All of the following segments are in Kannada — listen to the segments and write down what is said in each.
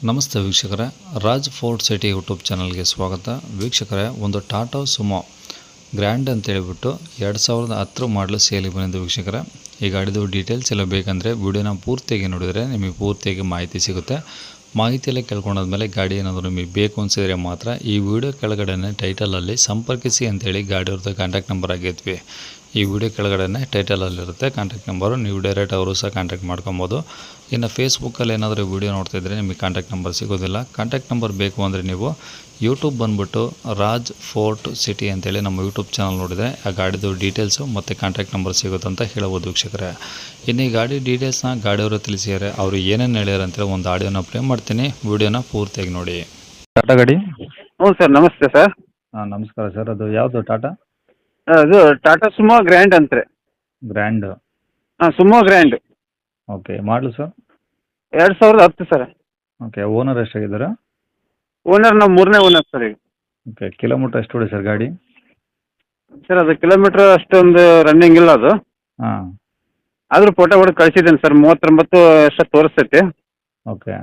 ನಮಸ್ತೆ ವೀಕ್ಷಕರೇ, ರಾಜ್ ಫೋರ್ಟ್ ಸಿಟಿ ಯೂಟ್ಯೂಬ್ ಚಾನಲ್ಗೆ ಸ್ವಾಗತ. ವೀಕ್ಷಕರೇ, ಒಂದು ಟಾಟಾ ಸುಮೋ ಗ್ರ್ಯಾಂಡ್ ಅಂತ ಹೇಳಿಬಿಟ್ಟು 2010 ಮಾಡಲು ಸೇಲಿಗೆ ಬಂದಿದ್ದು ವೀಕ್ಷಕರೇ. ಈ ಗಾಡಿದು ಡೀಟೇಲ್ಸ್ ಎಲ್ಲ ಬೇಕಂದರೆ ವಿಡಿಯೋನ ಪೂರ್ತಿಯಾಗಿ ನೋಡಿದರೆ ನಿಮಗೆ ಪೂರ್ತಿಯಾಗಿ ಮಾಹಿತಿ ಸಿಗುತ್ತೆ. ಮಾಹಿತಿಯೆಲ್ಲ ಕೇಳ್ಕೊಂಡಾದ್ಮೇಲೆ ಗಾಡಿ ಏನಾದರೂ ನಿಮಗೆ ಬೇಕು ಅನಿಸಿದರೆ ಮಾತ್ರ ಈ ವಿಡಿಯೋ ಕೆಳಗಡೆ ಟೈಟಲಲ್ಲಿ ಸಂಪರ್ಕಿಸಿ ಅಂತೇಳಿ ಗಾಡಿಯವ್ರದ್ದು ಕಾಂಟ್ಯಾಕ್ಟ್ ನಂಬರ್ ಆಗಿದ್ವಿ. ಈ ವಿಡಿಯೋ ಕೆಳಗಡೆ ಟೈಟಲಲ್ಲಿರುತ್ತೆ ಕಾಂಟ್ಯಾಕ್ಟ್ ನಂಬರು, ನೀವು ಡೈರೆಕ್ಟ್ ಅವರು ಸಹ ಕಾಂಟ್ಯಾಕ್ಟ್ ಮಾಡ್ಕೊಬೋದು. ಇನ್ನು ಫೇಸ್ಬುಕ್ಕಲ್ಲಿ ಏನಾದರೂ ವಿಡಿಯೋ ನೋಡ್ತಾಯಿದ್ರೆ ನಿಮಗೆ ಕಾಂಟ್ಯಾಕ್ಟ್ ನಂಬರ್ ಸಿಗೋದಿಲ್ಲ. ಕಾಂಟ್ಯಾಕ್ಟ್ ನಂಬರ್ ಬೇಕು ಅಂದರೆ ನೀವು ಯೂಟ್ಯೂಬ್ ಬಂದುಬಿಟ್ಟು ರಾಜ್ ಫೋರ್ಟ್ ಸಿಟಿ ಅಂತೇಳಿ ನಮ್ಮ ಯೂಟ್ಯೂಬ್ ಚಾನಲ್ ನೋಡಿದೆ, ಆ ಗಾಡಿದು ಡೀಟೇಲ್ಸು ಮತ್ತು ಕಾಂಟ್ಯಾಕ್ಟ್ ನಂಬರ್ ಸಿಗುತ್ತೆ ಅಂತ ಹೇಳ್ಬೋದು ವೀಕ್ಷಕರೇ. ಇನ್ನು ಈ ಗಾಡಿ ಡೀಟೇಲ್ಸ್ನ ಗಾಡಿಯವರು ತಿಳಿಸಿದ್ದಾರೆ, ಅವರು ಏನೇನು ಹೇಳ್ಯಾರ ಅಂತೇಳಿ ಒಂದು ಆಡಿಯೋನ ಪ್ಲೇ ಮಾಡ್ತೀನಿ, ವಿಡಿಯೋನ ಪೂರ್ತಿಯಾಗಿ ನೋಡಿ. ಟಾಟಾ ಗಾಡಿ? ಹ್ಞೂ ಸರ್, ನಮಸ್ತೆ ಸರ್. ಹಾಂ ನಮಸ್ಕಾರ ಸರ್. ಅದು ಯಾವುದು ಟಾಟಾ? ಅದು ಟಾಟಾ ಸುಮೋ ಗ್ರ್ಯಾಂಡ್ ಅಂತ್ರಿ. ಗ್ರ್ಯಾಂಡ್? ಹಾಂ, ಸುಮೋ ಗ್ರ್ಯಾಂಡ್. ಓಕೆ, ಮಾಡಲು ಸರ್? 2010 ಸರ್. ಓಕೆ, ಓನರ್ ಎಷ್ಟಾಗಿದ್ದಾರೆ? ಓನರ್ ನಾವು 3ನೇ ಓನರ್ ಸರ್ ಈಗ. ಓಕೆ, ಕಿಲೋಮೀಟ್ರ್ ಎಷ್ಟು ಹೊಡಿ ಸರ್ ಗಾಡಿ? ಸರ್ ಅದು ಕಿಲೋಮೀಟ್ರ್ ಅಷ್ಟೊಂದು ರನ್ನಿಂಗ್ ಇಲ್ಲ ಅದು. ಹಾಂ. ಆದರೂ ಫೋಟೋ ಹೊಡೆದು ಕಳಿಸಿದ್ದೇನೆ ಸರ್, 39 ಅಷ್ಟು ತೋರಿಸ್ತೈತಿ. ಓಕೆ,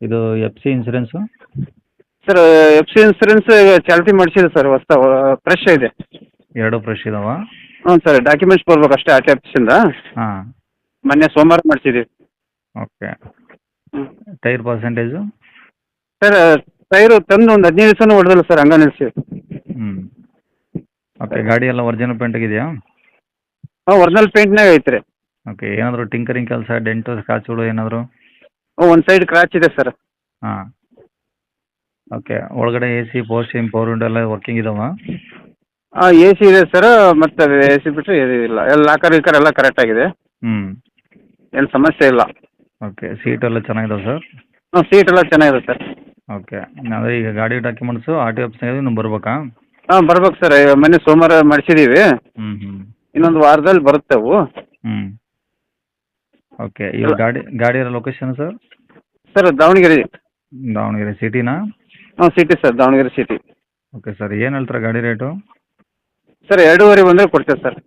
ಇದು F C insurance? Sir FC insurance ಚಾಲ್ತಿ ಮಾಡಿಸಿದೆ ಸರ್, ಹೊಸ ಫ್ರೆಶ್ ಇದೆ. ಎರಡು ಫ್ರೆಶ್ ಇದಾವ? ಹ್ಞೂ ಸರ್, ಡಾಕ್ಯುಮೆಂಟ್ಸ್ ಕೊಡ್ಬೇಕು ಅಷ್ಟೇ ಆರ್ ಟಿ ಆಫೀಸಿಂದ. ಹಾಂ. ಮೊನ್ನೆ ಸೋಮವಾರ ಮಾಡಿಸಿದ್ದೀವಿ. Okay, tyre percentage? Sir tyre ತಂದು ಒಂದು 15 ದಿವಸನೂ ಹೊಡೆದಿಲ್ಲ ಸರ್, ಹಂಗೆ ನಿಲ್ಲಿಸಿ. ಹ್ಞೂ. ಓಕೆ, ಗಾಡಿ ಎಲ್ಲ ಒರಿಜಿನಲ್ ಪೇಂಟ್ ಆಗಿದೆಯಾ? ಹಾಂ, ಒರಿಜಿನಲ್ ಪೇಂಟ್ನಾಗ ಐತ್ರಿ. ಓಕೆ, ಏನಾದರೂ ಟಿಂಕರಿಂಗ್ ಕೆಲಸ, ಡೆಂಟು ಸ್ಕ್ರಾಚ್ಗಳು ಏನಾದರೂ? ಒಂದು ಸೈಡ್ ಕ್ರಾಚ್ ಇದೆ ಸರ್. ಹಾಂ. ಓಕೆ, ಒಳಗಡೆ A C, power steering, power window ಎಲ್ಲ ವರ್ಕಿಂಗ್ ಇದಾವ? ಹಾಂ, ಎ ಸಿ ಇದೆ ಸರ್, ಮತ್ತು ಅದು ಎ ಸಿ ಬಿಟ್ಟರೆ ಇಲ್ಲ, ಎಲ್ಲ ಲಾಕರ್ ಗೀಕರ್ ಎಲ್ಲ ಕರೆಕ್ಟ್ ಆಗಿದೆ. ಹ್ಞೂ. ಏನು ಸಮಸ್ಯೆ ಇಲ್ಲ. ಓಕೆ, ಸೀಟ್ ಎಲ್ಲ ಚೆನ್ನಾಗಿದಾವೆ ಸರ್? ಹಾಂ, ಸೀಟ್ ಎಲ್ಲ ಚೆನ್ನಾಗಿದೆ ಸರ್. ಓಕೆ, ಅಂದರೆ ಈಗ ಗಾಡಿ ಡಾಕ್ಯುಮೆಂಟ್ಸು ಆರ್ ಟಿ ಆಫೀಸ್ನಾಗ ನೀವು ಬರ್ಬೇಕಾ? ಹಾಂ, ಬರ್ಬೇಕು ಸರ್, ಮೊನ್ನೆ ಸೋಮವಾರ ಮಾಡಿಸಿದ್ದೀವಿ. ಹ್ಞೂ ಹ್ಞೂ. ಇನ್ನೊಂದು ವಾರದಲ್ಲಿ ಬರುತ್ತೆ ಅವು. ಹ್ಞೂ. ಓಕೆ, ಈಗ ಗಾಡಿ ಇರೋ location sir? Sir Davanagere. Davanagere ಸಿಟಿನಾ? ಹಾಂ, city sir, Davanagere city. Okay sir, ಏನು ಹೇಳ್ತಾರೆ ಗಾಡಿ ರೇಟು? ಸರ್ 2.5 ಬಂದರೆ ಕೊಡ್ತೇವೆ ಸರ್.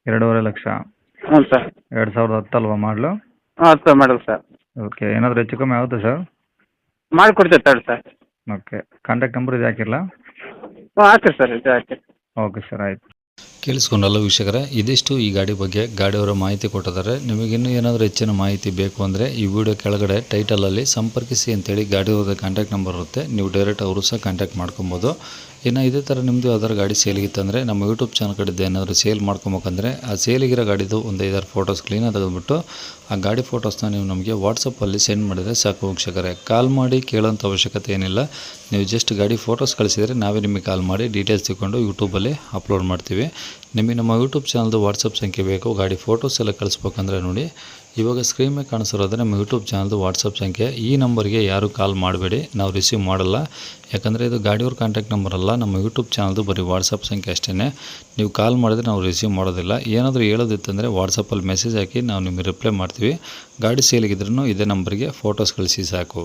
2.5 ಲಕ್ಷ? ಹ್ಞೂ ಸರ್. 2010 ಅಲ್ವಾ ಮಾಡಲು? ಹಾಂ, 10 ಮಾಡಲ್ ಸರ್. ಓಕೆ, ಏನಾದರೂ ಹೆಚ್ಚು ಕಮ್ಮಿ ಆಗುತ್ತೆ ಸರ್? ಮಾಡಿಕೊಡ್ತೇವೆ ತಗೊಳ್ಳಿ ಸರ್. ಓಕೆ, ಕಾಂಟ್ಯಾಕ್ಟ್ ನಂಬರ್ ಇದು ಹಾಕಿರಲ್ಲ? ಹ್ಞೂ, ಹಾಕಿ ಸರ್, ಇದು ಹಾಕಿ. ಓಕೆ ಸರ್, ಆಯಿತು. ಕೇಳಿಸ್ಕೊಂಡಲ್ಲ ವೀಕ್ಷಕರೇ, ಇದಿಷ್ಟು ಈ ಗಾಡಿ ಬಗ್ಗೆ ಗಾಡಿಯವರ ಮಾಹಿತಿ ಕೊಟ್ಟಿದ್ದಾರೆ. ನಿಮಗಿನ್ನೂ ಏನಾದರೂ ಹೆಚ್ಚಿನ ಮಾಹಿತಿ ಬೇಕು ಅಂದರೆ ಈ ವಿಡಿಯೋ ಕೆಳಗಡೆ ಟೈಟಲಲ್ಲಿ ಸಂಪರ್ಕಿಸಿ ಅಂತೇಳಿ ಗಾಡಿಯವ್ರದ್ದು ಕಾಂಟ್ಯಾಕ್ಟ್ ನಂಬರ್ ಇರುತ್ತೆ, ನೀವು ಡೈರೆಕ್ಟ್ ಅವರು ಸಹ ಕಾಂಟ್ಯಾಕ್ಟ್ ಮಾಡ್ಕೊಬೋದು. ಇನ್ನು ಇದೇ ಥರ ನಿಮ್ಮದು ಯಾವ್ದಾದ್ರು ಗಾಡಿ ಸೇಲಿಗಿತ್ತಂದರೆ ನಮ್ಮ ಯೂಟ್ಯೂಬ್ ಚಾನಲ್ ಕಡೆದು ಏನಾದರೂ ಸೇಲ್ ಮಾಡ್ಕೊಬೇಕಂದ್ರೆ ಆ ಸೇಲಿಗಿರೋ ಗಾಡಿದು ಒಂದು 5-6 ಫೋಟೋಸ್ ಕ್ಲೀನಾಗಿ ತೆಗೆದುಬಿಟ್ಟು ಆ ಗಾಡಿ ಫೋಟೋಸ್ನ ನೀವು ನಮಗೆ ವಾಟ್ಸಪ್ಪಲ್ಲಿ ಸೆಂಡ್ ಮಾಡಿದರೆ ಸಾಕು ವೀಕ್ಷಕರೇ. ಕಾಲ್ ಮಾಡಿ ಕೇಳೋಂಥ ಅವಶ್ಯಕತೆ ಏನಿಲ್ಲ, ನೀವು ಜಸ್ಟ್ ಗಾಡಿ ಫೋಟೋಸ್ ಕಳಿಸಿದರೆ ನಾವೇ ನಿಮಗೆ ಕಾಲ್ ಮಾಡಿ ಡೀಟೇಲ್ಸ್ ತಿಳ್ಕೊಂಡು ಯೂಟ್ಯೂಬಲ್ಲಿ ಅಪ್ಲೋಡ್ ಮಾಡ್ತೀವಿ. ನಿಮಗೆ ನಮ್ಮ ಯೂಟ್ಯೂಬ್ ಚಾನಲ್ದು ವಾಟ್ಸಪ್ ಸಂಖ್ಯೆ ಬೇಕು, ಗಾಡಿ ಫೋಟೋಸ್ ಎಲ್ಲ ಕಳಿಸ್ಬೇಕಂದ್ರೆ ನೋಡಿ ಇವಾಗ ಸ್ಕ್ರೀನ್ ಮೇಲೆ ಕಾಣಿಸಿರೋದ್ರೆ ನಮ್ಮ ಯೂಟ್ಯೂಬ್ ಚಾನಲ್ದು ವಾಟ್ಸಪ್ ಸಂಖ್ಯೆ. ಈ ನಂಬರ್ಗೆ ಯಾರೂ ಕಾಲ್ ಮಾಡಬೇಡಿ, ನಾವು ರಿಸೀವ್ ಮಾಡಲ್ಲ. ಯಾಕಂದರೆ ಇದು ಗಾಡಿಯವ್ರ ಕಾಂಟ್ಯಾಕ್ಟ್ ನಂಬರ್ ಅಲ್ಲ, ನಮ್ಮ ಯೂಟ್ಯೂಬ್ ಚಾನಲ್ದು ಬರೀ ವಾಟ್ಸಪ್ ಸಂಖ್ಯೆ ಅಷ್ಟೇ. ನೀವು ಕಾಲ್ ಮಾಡಿದ್ರೆ ನಾವು ರಿಸೀವ್ ಮಾಡೋದಿಲ್ಲ. ಏನಾದರೂ ಹೇಳೋದಿತ್ತಂದರೆ ವಾಟ್ಸಪ್ಪಲ್ಲಿ ಮೆಸೇಜ್ ಹಾಕಿ ನಾವು ನಿಮಗೆ ರಿಪ್ಲೈ ಮಾಡ್ತೀವಿ. ಗಾಡಿ ಸೇಲಿಗಿದ್ರೂ ಇದೇ ನಂಬರ್ಗೆ ಫೋಟೋಸ್ ಕಳಿಸಿ ಸಾಕು.